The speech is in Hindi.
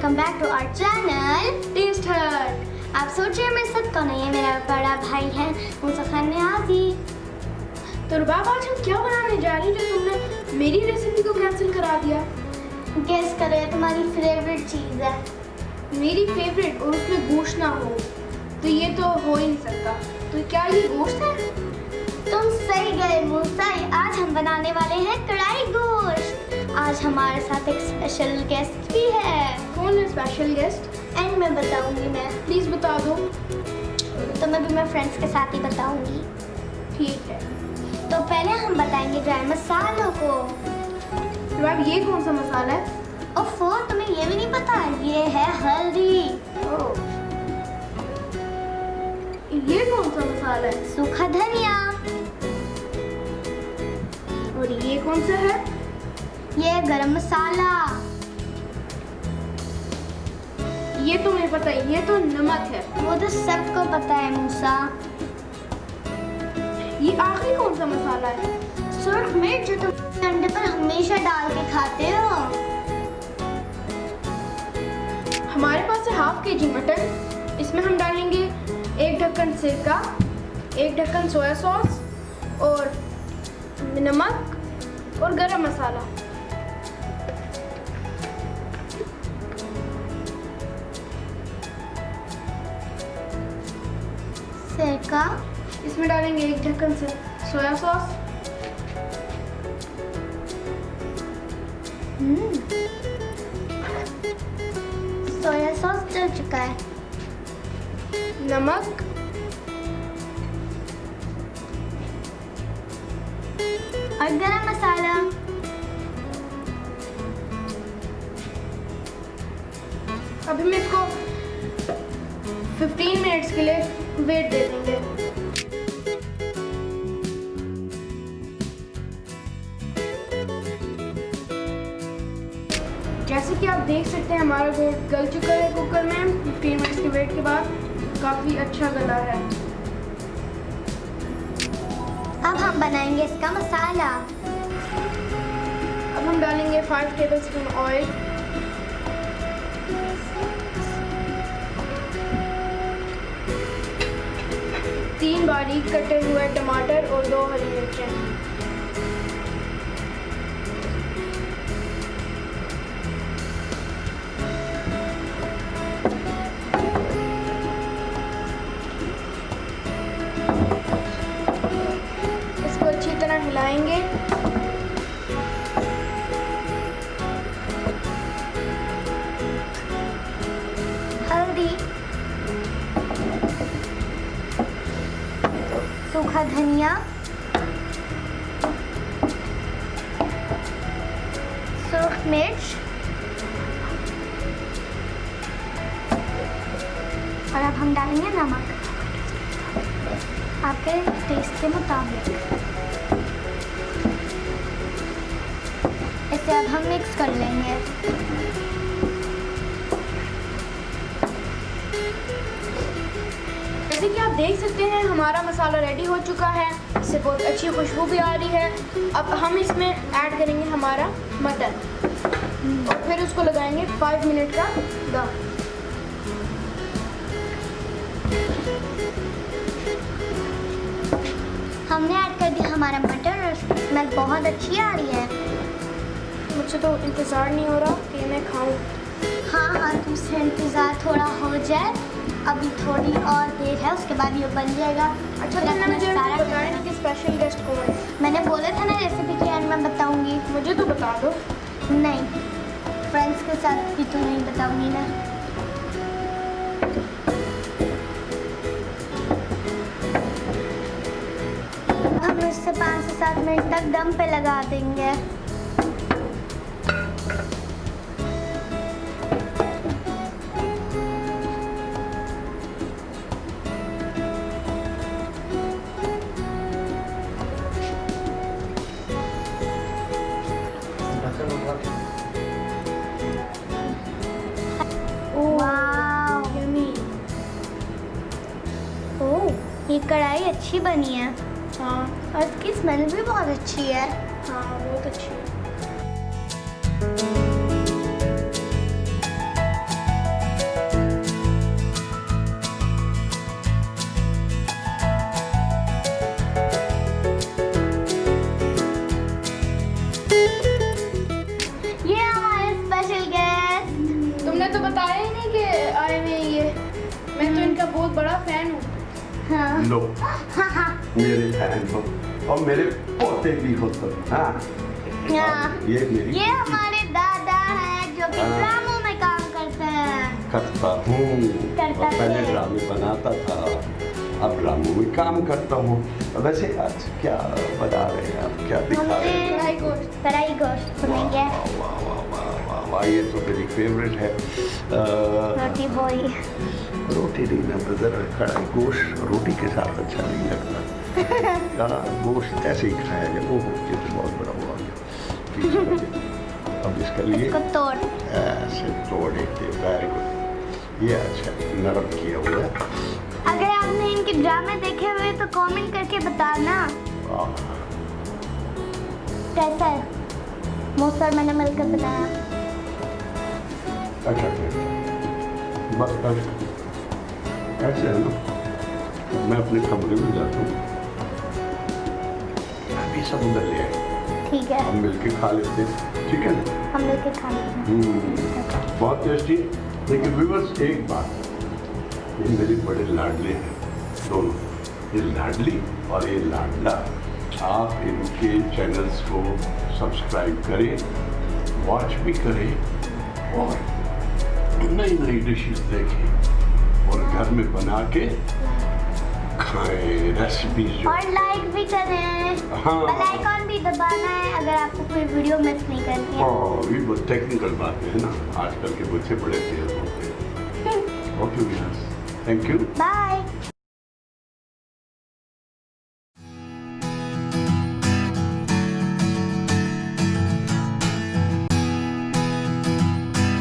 Welcome back to our channel test hut. आप सोच रहे हैं मेरे साथ कौन है? ये मेरा बड़ा भाई है मूसा खान न्याजी। तो रुबाब, आज हम क्या बनाने जा रही हैं जो तुमने मेरी रेसिपी को कैंसिल करा दिया? गेस करो, ये तुम्हारी फेवरेट चीज़ है। मेरी फेवरेट और उसमें गोश्त ना हो तो ये तो हो ही नहीं सकता। तो क्या ये गोश्त है? तुम सही गए मूसा। आज हम बनाने वाले हैं कढ़ाई गोश्त। आज हमारे साथ एक स्पेशल गेस्ट भी है। कौन है स्पेशल गेस्ट? एंड में बताऊंगी मैं। प्लीज बता दो। तो मैं भी मैं फ्रेंड्स के साथ ही बताऊंगी। ठीक है। तो पहले हम बताएंगे ड्राई मसालों को। रुबाब, ये कौन सा मसाला है? ओफो, तुम्हें ये भी नहीं पता? ये है हल्दी। ये कौन सा मसाला है? सूखा धनिया। और ये कौन सा है? ये गरम मसाला। ये तुम्हें पता है, ये तो नमक है। वो तो सबको पता है मूसा। ये आखिरी कौन सा मसाला है? सुर्ख मिर्च, जो तुम अंडे पर हमेशा डाल के खाते हो। हमारे पास है हाफ के जी मटन। इसमें हम डालेंगे 1 ढक्कन सिरका, 1 ढक्कन सोया सॉस और नमक और गरम मसाला। सिरका, इसमें डालेंगे 1 ढक्कन से सोया सॉस, सोया सॉस डल चुका है। नमक और गरम मसाला। अभी हम इसको 15 मिनट्स के लिए वेट दे देंगे। जैसे कि आप देख सकते हैं हमारा गोश्त गल चुका है कुकर में। 15 मिनट्स के वेट के बाद काफ़ी अच्छा गला है। अब हम बनाएंगे इसका मसाला। अब हम डालेंगे 5 टेबलस्पून ऑयल, तीन बारीक कटे हुए टमाटर और 2 हरी मिर्चें। इसको अच्छी तरह हिलाएंगे। हल्दी, सूखा धनिया, सुर्ख मिर्च और अब हम डालेंगे नमक आपके टेस्ट के मुताबिक। इसे अब हम मिक्स कर लेंगे। जैसे कि आप देख सकते हैं हमारा मसाला रेडी हो चुका है। इससे बहुत अच्छी खुशबू भी आ रही है। अब हम इसमें ऐड करेंगे हमारा मटन और फिर उसको लगाएंगे 5 मिनट का दम। हमने ऐड कर दिया हमारा मटन और उसकी स्मेल बहुत अच्छी आ रही है। मुझे तो इंतज़ार नहीं हो रहा कि मैं खाऊं। हाँ, तुमसे इंतज़ार थोड़ा हो जाए। अभी थोड़ी और देर है, उसके बाद ये बन जाएगा। अच्छा, फिर तुमने अपना मुझे सारा बताया नहीं कि स्पेशल गेस्ट कौन है। मैंने बोला था ना रेसिपी के एंड में बताऊंगी। मुझे तो बता दो। नहीं, फ्रेंड्स के साथ भी तो नहीं बताऊंगी ना। हम इससे 5 से 7 मिनट तक दम पे लगा देंगे। वाव, यम्मी। ओह, ये कढ़ाई अच्छी बनी है। हाँ और इसकी स्मेल भी बहुत अच्छी है। हाँ, बहुत अच्छी है। बताया ही नहीं कि आए हुए हैं ये। मैं तो इनका बहुत बड़ा फैन हूँ। हाँ लो हाँ मेरे फैन हो और मेरे पोते भी हो तुम। हाँ हाँ। ये मेरी ये हमारे दादा हैं जो कि हाँ। ड्रामों में काम करते हैं। करता हूँ करता और पहले थे। ड्रामे बनाता था, अब ड्रामों में काम करता हूँ। वैसे आज क्या बता रहे हैं आप, क्या दिखा रहे हैं? कढ़ाई गोश्त। कढ़ाई गोश्त बनेंगे। वाह वाह वाह वाह वाह वाह, ये तो मेरी फेवरेट है। रोटी बोई। रोटी नहीं ना ब्रदर, कढ़ाई गोश्त रोटी के साथ अच्छा नहीं लगता। गोश्त ऐसे ही खाया जाए। ओह ये तो बहुत बड़ा हुआ गया। अब इसके लिए इसको तोड़। ऐसे तोड़ देते, वेरी गुड। ये अच्छा नरम किया हुआ है। अगर आपने इनके ड्रामे देखे हुए तो कमेंट करके बताना कैसा है। मोसर मैंने मिलकर बनाया। अच्छा बस ऐसे है ना, मैं अपने कमरे में जाता हूँ, अभी सब उधर ले आए, ठीक है हम मिलके खा लेते हैं, ठीक है ना? हम लेके खा लेंगे। बहुत टेस्टी। लेकिन व्यूअर्स एक बात, ये मेरे बड़े लाडले हैं दोनों, ये लाडली और ये लाडला। आप इनके चैनल्स को सब्सक्राइब करें, वॉच भी करें और नई नई डिशेस देखें और घर में बना के खाएं। रेसिपीज जो और लाइक भी करें। हाँ। बेल आइकॉन भी दबाना है अगर आपको कोई वीडियो मिस नहीं करनी है। ये बहुत टेक्निकल बातें हैं ना, आजकल के बच्चे बड़े तेज होते हैं। Okay viewers, thank you. Bye.